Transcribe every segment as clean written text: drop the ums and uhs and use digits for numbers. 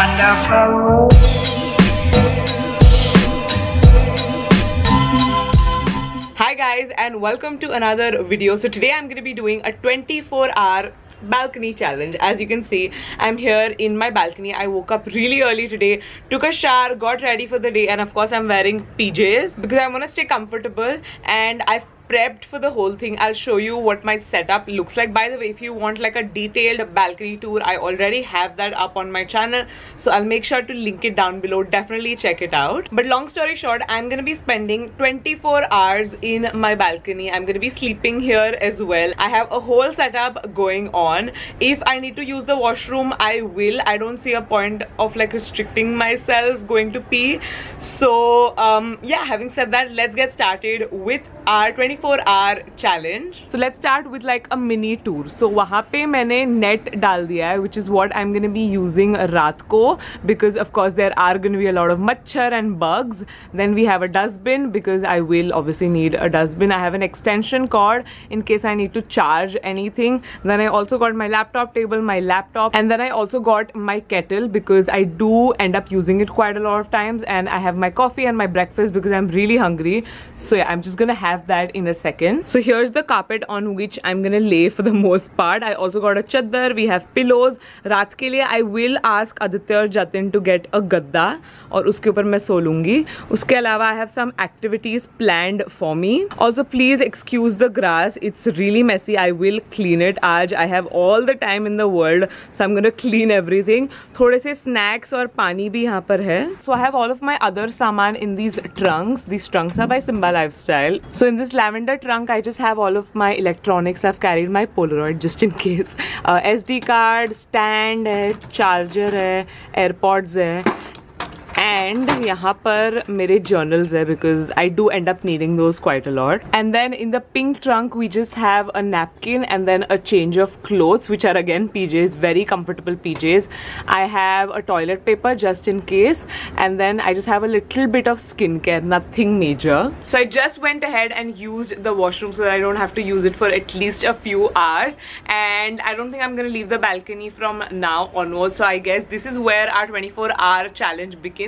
wonderful. Hi guys, and welcome to another video. So today I'm going to be doing a 24-hour balcony challenge. As you can see, I'm here in my balcony. I woke up really early today, took a shower, got ready for the day, and of course I'm wearing PJs because I want to stay comfortable, and I've prepped for the whole thing. I'll show you what my setup looks like. By the way, if you want like a detailed balcony tour, I already have that up on my channel, so I'll make sure to link it down below. Definitely check it out. But long story short, I'm gonna be spending 24 hours in my balcony. I'm gonna be sleeping here as well. I have a whole setup going on. If I need to use the washroom, I will. I don't see a point of like restricting myself going to pee. So yeah, having said that, let's get started with our 24-hour challenge. So let's start with like a mini tour. So वहाँ पे मैंने net डाल दिया है, which is what I'm gonna be using रात को, because of course there are gonna be a lot of मच्छर and bugs. Then we have a dustbin because I will obviously need a dustbin. I have an extension cord in case I need to charge anything. Then I also got my laptop table, my laptop, and then I also got my kettle because I do end up using it quite a lot of times. And I have my coffee and my breakfast because I'm really hungry. So yeah, I'm just gonna have that in a second. So here's the carpet on which I'm gonna lay for the most part. I also got a chaddar. We have pillows. रात के लिए I will ask Aditya और Jatin to get a गद्दा और उसके ऊपर मैं सो लूंगी. उसके अलावा I have some activities planned for me. Also please excuse the grass. It's really messy. I will clean it. आज I have all the time in the world, so I'm gonna clean everything. थोड़े से snacks और पानी भी यहाँ पर है. So I have all of my other सामान in these trunks. These trunks are by Simba Lifestyle. So in this lavender trunk, I just have all of my electronics. I've carried my Polaroid just in case. SD card, stand है, charger है, AirPods है. And यहाँ पर मेरे journals है because I do end up needing those quite a lot. And then in the pink trunk we just have a napkin and then a change of clothes, which are again PJs, very comfortable PJs. I have a toilet paper just in case, and then I just have a little bit of skincare, nothing major. So I just went ahead and used the washroom so that I don't have to use it for at least a few hours. And I don't think I'm gonna leave the balcony from now onwards. So I guess this is where our 24-hour challenge begins.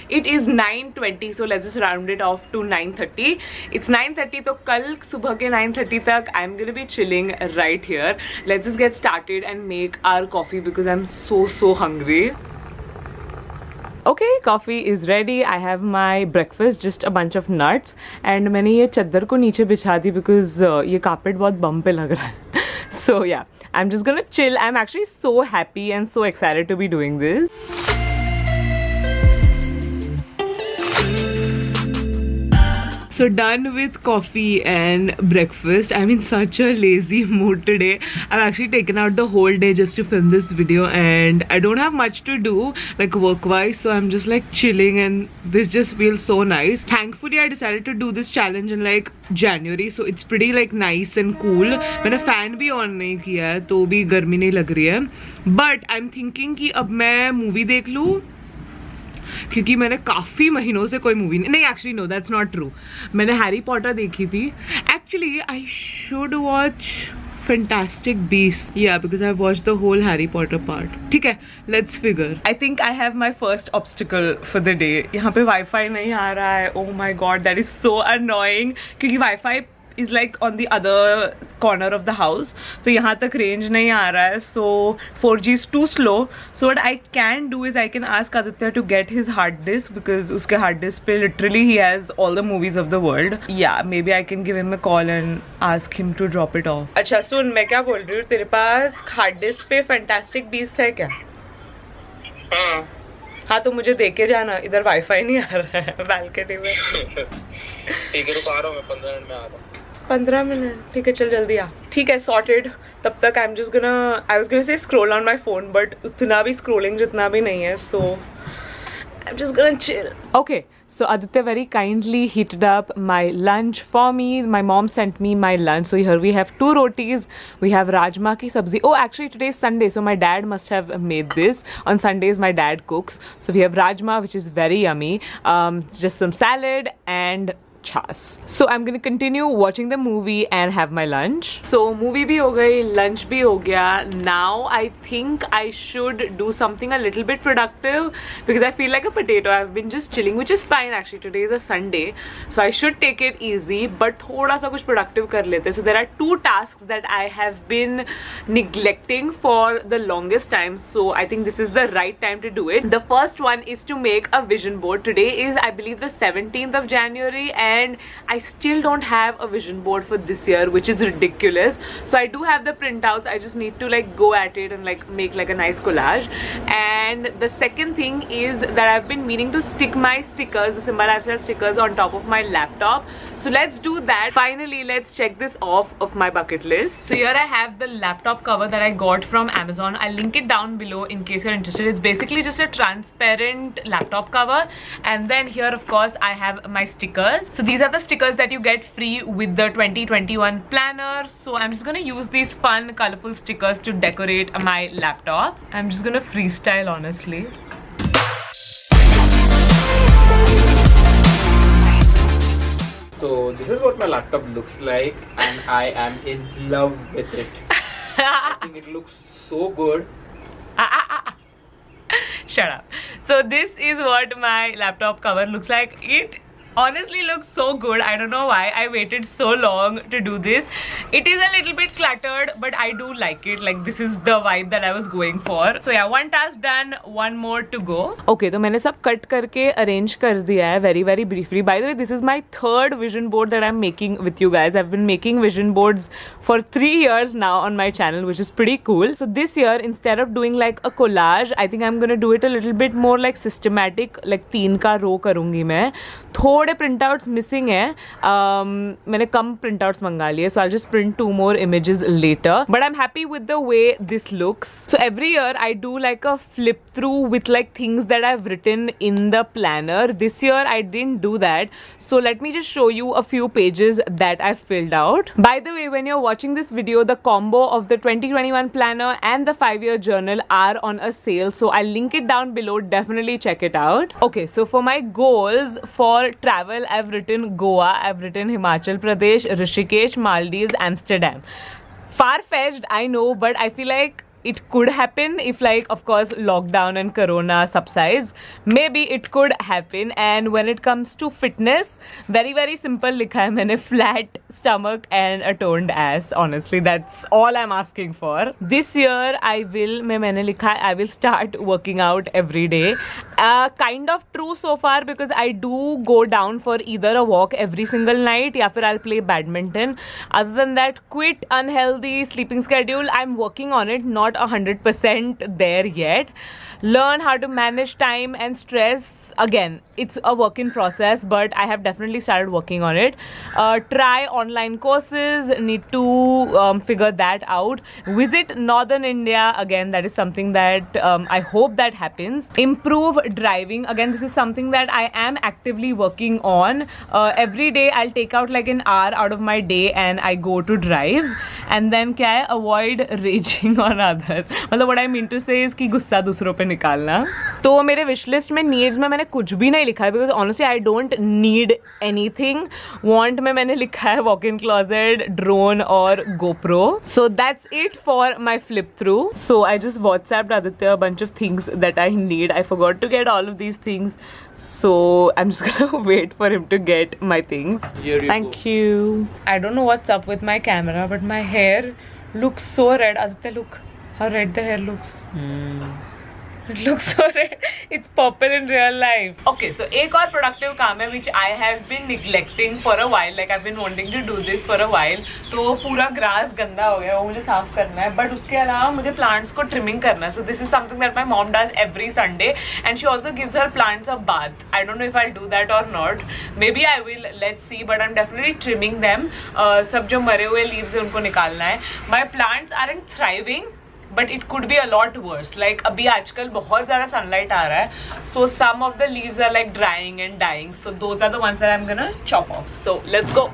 It is 9:20, so let's just round it off to 9:30. It's 9:30, so कल सुबह के 9:30 तक I'm gonna be chilling right here. Let's just get started and make our coffee because I'm so hungry. Okay, coffee is ready. I have my breakfast, just a bunch of nuts, and मैंने ये चद्दर को नीचे बिछा दी because ये carpet बहुत bum पे लग रहा है. So yeah, I'm just gonna chill. I'm actually so happy and so excited to be doing this. So done with coffee and breakfast. I'm in such a lazy mood today. I've actually taken out the whole day just to film this video, and I don't have much to do like work wise, so I'm just like chilling, and this just feels so nice. Thankfully I decided to do this challenge in like January, so it's pretty like nice and cool. मैंने fan भी on नहीं किया है तो भी गर्मी नहीं लग रही है. But I'm thinking कि अब मैं movie देख लूँ, क्योंकि मैंने काफ़ी महीनों से कोई मूवी नहीं, actually no that's not true. मैंने हैरी पॉटर देखी थी. Actually I should watch Fantastic Beasts, yeah, because I've watched the whole Harry Potter part. ठीक है, let's figure. I think I have my first obstacle for the day. यहाँ पे Wi-Fi नहीं आ रहा है. Oh my god, that is so annoying. क्योंकि Wi-Fi is like on the other corner of the house, so यहाँ तक range नहीं आ रहा है. So 4G is too slow. So what I can do is I can ask Aditya to get his hard disk because उसके hard disk पे literally he has all the movies of the world. Yeah, maybe I can give him a call and ask him to drop it off. अच्छा सुन, मैं क्या बोल रही हूँ, तेरे पास hard disk पे Fantastic Beasts है क्या? हाँ तो मुझे देके जाना, इधर वाईफाई नहीं आ रहा है बालकनी में. ठीक है, रुक आ रहा हूँ मैं, 15 मिनट में आ रहा हूँ. 15 मिनट, ठीक है, चल जल्दी आ. ठीक है, सॉर्टेड. तब तक I was gonna say scroll on my phone, but उतना भी स्क्रॉलिंग जितना भी नहीं है, सो I'm just gonna chill. Okay, so Aditya very kindly heated up my lunch for me. My mom sent me my lunch. So here we have 2 rotis. We have rajma ki sabzi. Oh, actually today is Sunday, so my dad must have made this. On Sundays my dad cooks. So we have rajma, which is very yummy. Just some salad and chas. So I'm gonna continue watching the movie and have my lunch. So movie bhi ho gayi, lunch bhi ho gaya. Now I think I should do something a little bit productive because I feel like a potato. I've been just chilling, which is fine actually. Today is a Sunday, so I should take it easy, but thoda sa kuch productive kar lete. So there are 2 tasks that I have been neglecting for the longest time, so I think this is the right time to do it. The first one is to make a vision board. Today is, I believe, the 17th of January and I still don't have a vision board for this year, which is ridiculous. So I do have the printouts. I just need to like go at it and like make like a nice collage. And the second thing is that I've been meaning to stick my stickers, the Simba Lifestyle stickers, on top of my laptop. So let's do that. Finally, let's check this off of my bucket list. So here I have the laptop cover that I got from Amazon. I'll link it down below in case you're interested. It's basically just a transparent laptop cover, and then here of course I have my stickers. So these are the stickers that you get free with the 2021 planner. So I'm just gonna use these fun colorful stickers to decorate my laptop. I'm just gonna freestyle, honestly. So this is what my laptop looks like, and I am in love with it. I think it looks so good. Shut up. So this is what my laptop cover looks like. It honestly looks so good. I don't know why I waited so long to do this. It is a little bit cluttered, but I do like it. Like, this is the vibe that I was going for. So yeah, one task done, one more to go. Okay, तो मैंने सब cut करके arrange कर दिया है very briefly. By the way, this is my 3rd vision board that I'm making with you guys. I've been making vision boards for 3 years now on my channel, which is pretty cool. So this year, instead of doing like a collage, I think I'm gonna do it a little bit more like systematic. Like 3 का row करूँगी मैं. थोड़े printouts missing है. मैंने कम printouts मंगा लिए, so I'll just print 2 more images later. But I'm happy with the way this looks. So every year I do like a flip through with like things that I've written in the planner. This year I didn't do that. So let me just show you a few pages that I've filled out. By the way, when you're watching this video, the combo of the 2021 planner and the 5-year journal are on a sale. So I'll link it down below. Definitely check it out. Okay, so for my goals for travel, I've written Goa, I've written Himachal Pradesh, Rishikesh, Maldives, Amsterdam. Far-fetched, I know, but I feel like it could happen if, like, of course, lockdown and corona subsides. Maybe it could happen. And when it comes to fitness, very simple likha hai maine: flat stomach and a toned ass. Honestly, that's all I'm asking for. This year I will start working out every day. Kind of true so far, because I do go down for either a walk every single night ya fir I'll play badminton. Other than that, quit unhealthy sleeping schedule. I'm working on it, not 100% there yet. Learn how to manage time and stress. Again, it's a work in process, but I have definitely started working on it. Try online courses, need to figure that out. Visit Northern India, again, that is something that I hope that happens. Improve driving, again, this is something that I am actively working on. Every day I'll take out like an hour out of my day and I go to drive. And then kya hai? Avoid raging on others. मतलब what I mean to say is कि गुस्सा दूसरों पे निकालना. तो मेरे wish list में needs में मैंने कुछ भी नहीं लिखा है, because honestly I don't need anything. Want में मैंने लिखा है walk-in closet, drone और GoPro. So that's it for my flip through. So I just WhatsApped Aditya a bunch of things that I need. I forgot to get all of these things, so I'm just gonna wait for him to get my things. Thank you. I don't know what's up with my camera, but my hair looks so red. Aditya, look how red the hair looks. It looks so red. It's purple in real life. Okay, so एक और productive काम है which I have been neglecting for a while. Like I've been wanting to do this for a while. तो पूरा grass गंदा हो गया, वो मुझे साफ करना है. But उसके अलावा मुझे plants को trimming करना है. So this is something that my mom does every Sunday, and she also gives her plants a bath. I don't know if I'll do that or not. Maybe I will. Let's see. But I'm definitely trimming them. सब जो मरे हुए leaves हैं उनको निकालना है. My plants aren't thriving, but it could be a lot worse. Like अभी आजकल बहुत ज़्यादा sunlight आ रहा है, so some of the leaves are like drying and dying. So those are the ones that I'm gonna chop off. So let's go.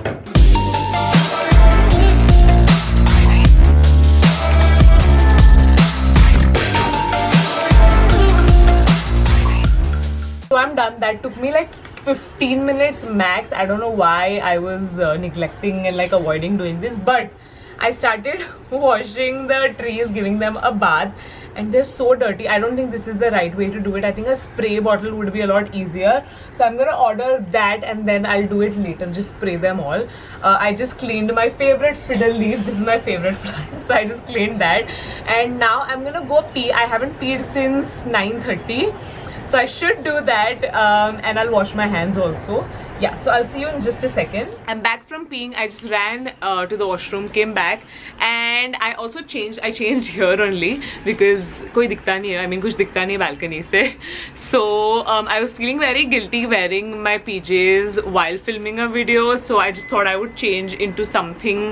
So I'm done. That took me like 15 minutes max. I don't know why I was neglecting and like avoiding doing this, but I started washing the trees, giving them a bath, and they're so dirty. I don't think this is the right way to do it. I think a spray bottle would be a lot easier. So I'm gonna order that and then I'll do it later, just spray them all. I just cleaned my favorite fiddle leaf. This is my favorite plant, so I just cleaned that. And now I'm gonna go pee. I haven't peed since 9:30. So I should do that, and I'll wash my hands also. Yeah, so I'll see you in just a second. I'm back from peeing. I just ran to the washroom, came back, and I also changed. I changed here only because koi dikhta nahi hai. I mean, kuch dikhta nahi balcony se. So I was feeling very guilty wearing my PJs while filming a video. So I just thought I would change into something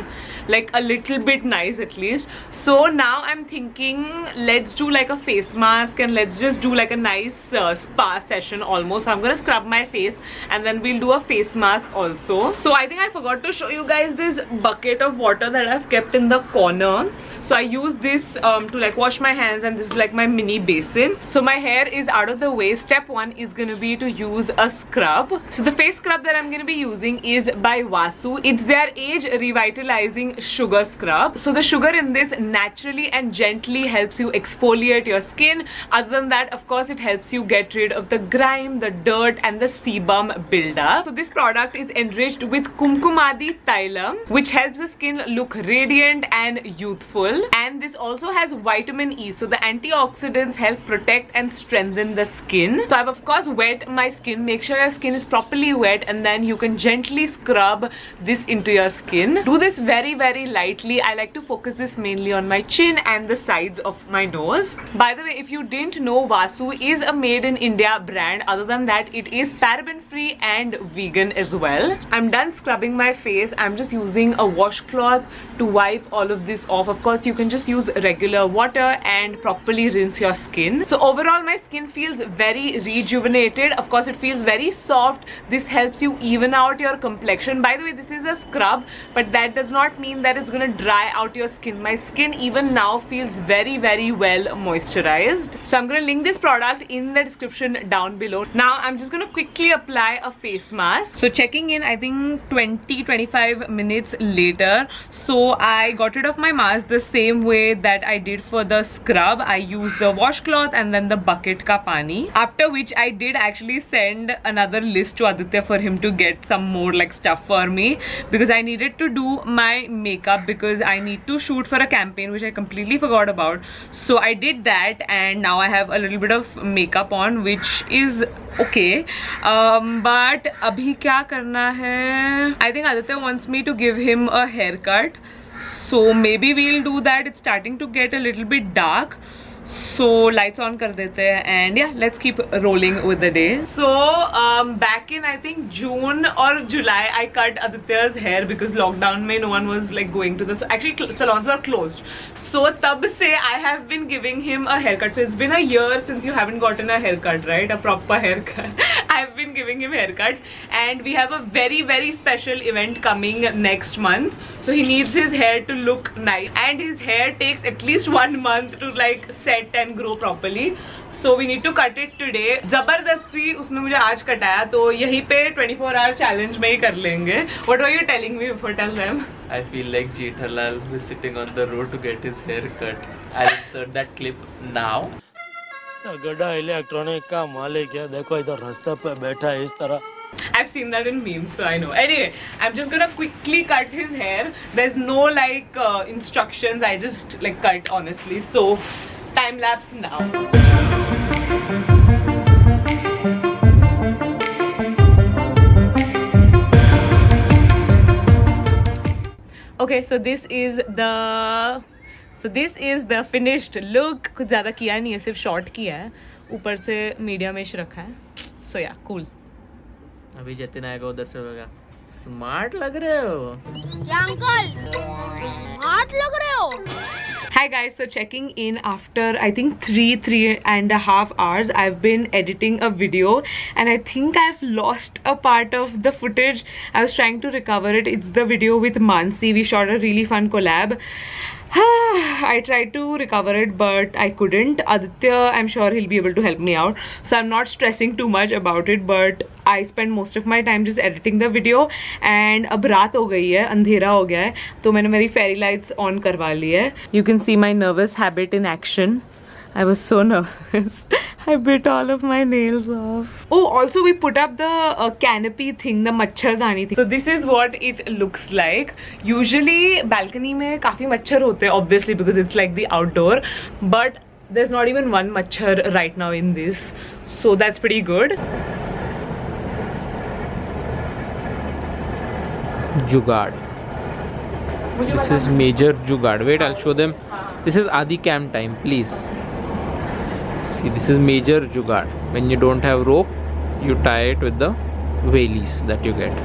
like a little bit nice at least. So now I'm thinking, let's do like a face mask and let's just do like a nice spa session almost. So I'm gonna scrub my face and then we'll do a face mask also. So I think I forgot to show you guys this bucket of water that I've kept in the corner. So I use this to like wash my hands, and this is like my mini basin. So my hair is out of the way. Step one is gonna be to use a scrub. So the face scrub that I'm gonna be using is by Vasu. It's their age revitalizing sugar scrub. So the sugar in this naturally and gently helps you exfoliate your skin. Other than that, of course, it helps you get rid of the grime, the dirt, and the sebum buildup. So this product is enriched with Kumkumadi Thailam, which helps the skin look radiant and youthful. And this also has vitamin E, so the antioxidants help protect and strengthen the skin. So I've of course wet my skin. Make sure your skin is properly wet, and then you can gently scrub this into your skin. Do this very lightly. I like to focus this mainly on my chin and the sides of my nose. By the way, if you didn't know, Vasu is a made in India brand. Other than that, it is paraben free and vegan as well. I'm done scrubbing my face. I'm just using a washcloth to wipe all of this off. Of course, you can just use regular water and properly rinse your skin. So overall, my skin feels very rejuvenated. Of course, it feels very soft. This helps you even out your complexion. By the way, this is a scrub, but that does not mean that it's gonna dry out your skin. My skin even now feels very well moisturized. So I'm gonna link this product in the description down below. Now I'm just gonna quickly apply a face mask. So checking in, I think 20-25 minutes later. So I got rid of my mask the same way that I did for the scrub. I used the washcloth and then the bucket ka pani. After which I did actually send another list to Aditya for him to get some more like stuff for me, because I needed to do my makeup because I need to shoot for a campaign which I completely forgot about. So I did that, and now I have a little bit of makeup on, which is okay. But abhi kya karna hai? I think Aditya wants me to give him a haircut. So maybe we'll do that. It's starting to get a little bit dark. So lights on kar dete hain, and yeah, let's keep rolling with the day. So back in I think June or July, I cut Aditya's hair because lockdown mein no one was like going to the, actually salons were closed. So tab se I have been giving him a haircut. So it's been a year since you haven't gotten a haircut, right? A proper haircut. I've been giving him haircuts, and we have a very special event coming next month. So he needs his hair to look nice, and his hair takes at least 1 month to like set and grow properly. So we need to cut it today. जबरदस्ती उसने मुझे आज कटाया, तो यहीं पे 24-hour challenge में ही कर लेंगे. What were you telling me before? Tell them. I feel like Jeethalal who is sitting on the road to get his hair cut. I'll insert that clip now. गड्ढा इलेक्ट्रॉनिक का मालिक है, देखो इधर रास्ते पे बैठा है इस तरह. I've seen that in memes, so I know. Anyway, I'm just gonna quickly cut his hair. There's no like instructions. I just like cut honestly. So time lapse now. Okay, so this is the finished look. कुछ ज़्यादा किया नहीं है, सिर्फ short किया है, ऊपर से मीडियम-ish रखा है. So yeah, cool. अभी जतिन आएगा उधर से होगा, स्मार्ट लग रहे हो अंकल, स्मार्ट लग रहे हो. Hi guys, so checking in after I think 3.5 hours. I've been editing a video and I think I've lost a part of the footage. I was trying to recover it. It's the video with Mansi. We shot a really fun collab. I tried to recover it, but I couldn't. Aditya, I'm sure he'll be able to help me out, so I'm not stressing too much about it, but I spend most of my time just editing the video. And अब रात हो गई है, अंधेरा हो गया है, तो मैंने मेरी fairy lights on करवा ली है. You can see my nervous habit in action. I was so nervous. I bit all of my nails off. Oh, also we put up the canopy thing, the मच्छरदानी thing. So this is what it looks like. Usually balcony में काफी मच्छर होते हैं, obviously because it's like the outdoor. But there's not even one machhar right now in this. So that's pretty good. Jugaad. This is major jugaad. Wait, I'll show them. This is Adi cam time, please. See, this is major jugaad. When you don't have rope, you tie it with the walies that you get.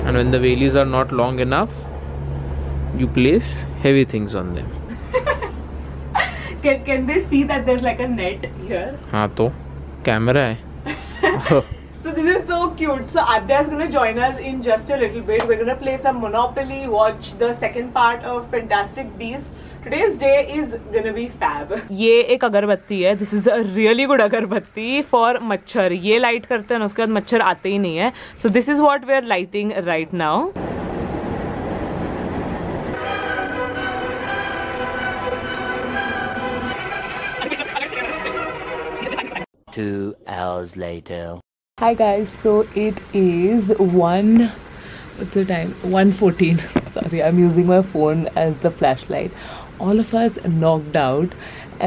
And when the walies are not long enough, you place heavy things on them. Can they see that there's like a net here? हाँ तो camera है. So this is so cute. So Adya is going to join us in just a little bit. We're going to play some Monopoly, watch the second part of Fantastic Beasts. Today's day is going to be fab. ये एक अगरबत्ती है. This is a really good अगरबत्ती for मच्छर. ये light करते हैं ना, उसके बाद मच्छर आते ही नहीं है. So this is what we're lighting right now. 2 hours later. Hi guys, so it is what's the time? 1:14. Sorry, I'm using my phone as the flashlight. All of us knocked out,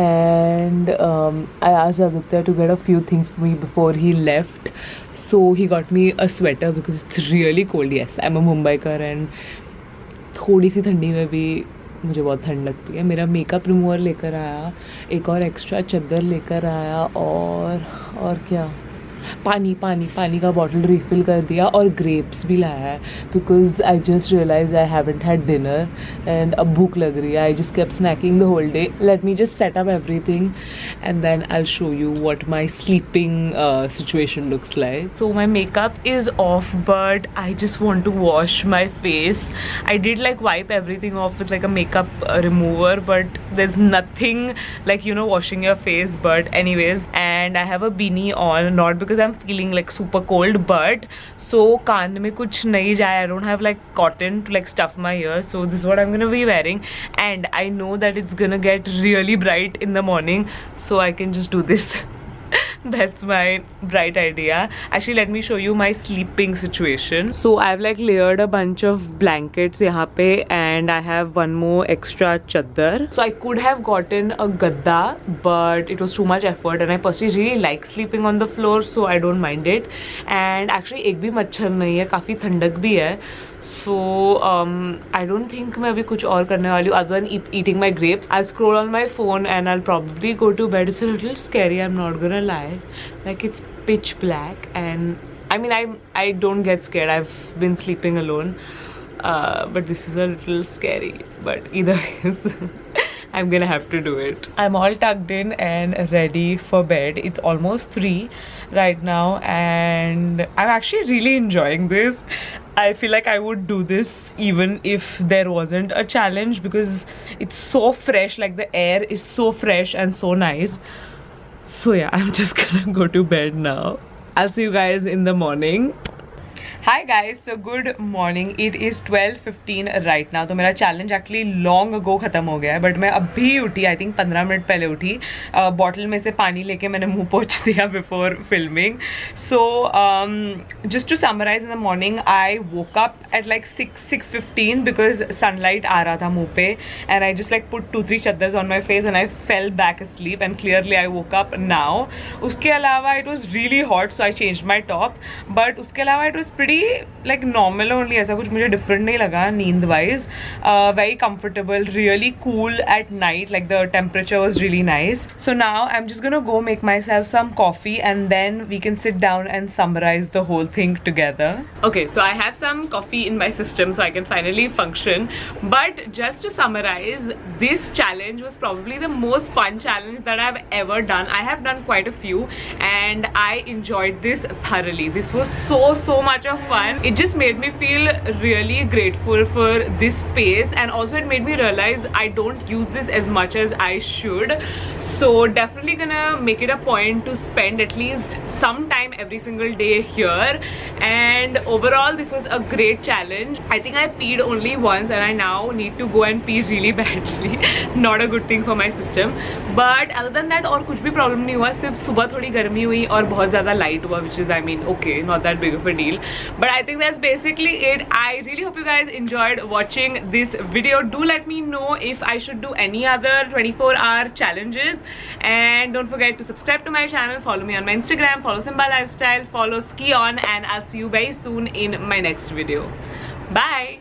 and I asked Aditya to get a few things for me before he left. So he got me a sweater because it's really cold. Yes, I'm a Mumbaikar and थोड़ी सी ठंडी में भी मुझे बहुत ठंड लगती है. मेरा मेकअप रिमूवर लेकर आया, एक और एक्स्ट्रा चादर लेकर आया, और क्या, पानी का बॉटल रिफिल कर दिया, और ग्रेप्स भी लाया है because I just realise I haven't had dinner and अब भूख लग रही है. I just kept snacking the whole day. Let me just set up everything and then I show you what my sleeping situation looks like. So my makeup is off but I just want to wash my face. I did like wipe everything off with like a makeup remover but there is nothing like you know washing your face. But anyways, and I have a beanie on, not because I'm feeling like super cold, but so कान में कुछ नहीं जाए. I don't have like cotton to like stuff my ears, so this is what I'm gonna be wearing, and I know that it's gonna get really bright in the morning, so I can just do this. That's my bright idea. Actually, let me show you my sleeping situation. So I've like layered a bunch of blankets यहाँ पे, and I have one more extra chaddar. So I could have gotten a gadda, but it was too much effort, and I personally really like sleeping on the floor, so I don't mind it. And actually एक भी मच्छर नहीं है, काफ़ी ठंडक भी है. So I don't think मैं अभी कुछ और करने वाली हूँ other than eating my grapes. I'll scroll on my phone and I'll probably go to bed. It's a little scary, I'm not gonna lie. Like it's pitch black, and I mean I don't get scared. I've been sleeping alone, but this is a little scary. But either way, I'm gonna have to do it. I'm all tucked in and ready for bed. It's almost 3 right now, and I'm actually really enjoying this. I feel like I would do this even if there wasn't a challenge because it's so fresh. Like the air is so fresh and so nice. So yeah, I'm just gonna go to bed now. I'll see you guys in the morning. Hi guys, so good morning. It is 12:15 right now. तो मेरा challenge actually long ago खत्म हो गया है, but मैं अभी उठी, I think 15 minute पहले उठी. बॉटल में से पानी लेके मैंने मुंह पोंछ दिया before filming. So just to summarise, in the morning I woke up at like 6:15 because sunlight आ रहा था मुंह पे, and I just like put 2-3 चद्दर्स on my face and I fell back asleep, and clearly I woke up now. उसके अलावा it was really hot, so I change my top, but उसके अलावा it was pretty like normal only. ऐसा कुछ मुझे different नहीं लगा नींद wise. Very comfortable, really cool at night, like the temperature was really nice. So now I'm just gonna go make myself some coffee, and then we can sit down and summarize the whole thing together. Okay, so I have some coffee in my system so I can finally function. But just to summarize, this challenge was probably the most fun challenge that I've ever done. I have done quite a few and I enjoyed this thoroughly. This was so much of fun. It just made me feel really grateful for this space, and also it made me realize I don't use this as much as I should. So definitely gonna make it a point to spend at least some time every single day here. And overall this was a great challenge. I think I peed only once and I now need to go and pee really badly. Not a good thing for my system, but other than that और कुछ भी problem नहीं हुआ. सिर्फ सुबह थोड़ी गर्मी हुई और बहुत ज़्यादा light हुआ, which is I mean okay, not that big of a deal. But I think that's basically it. I really hope you guys enjoyed watching this video. Do let me know if I should do any other 24-hour challenges, and don't forget to subscribe to my channel, follow me on my Instagram, follow Simba Lifestyle, follow Ski On, and I'll see you very soon in my next video. Bye.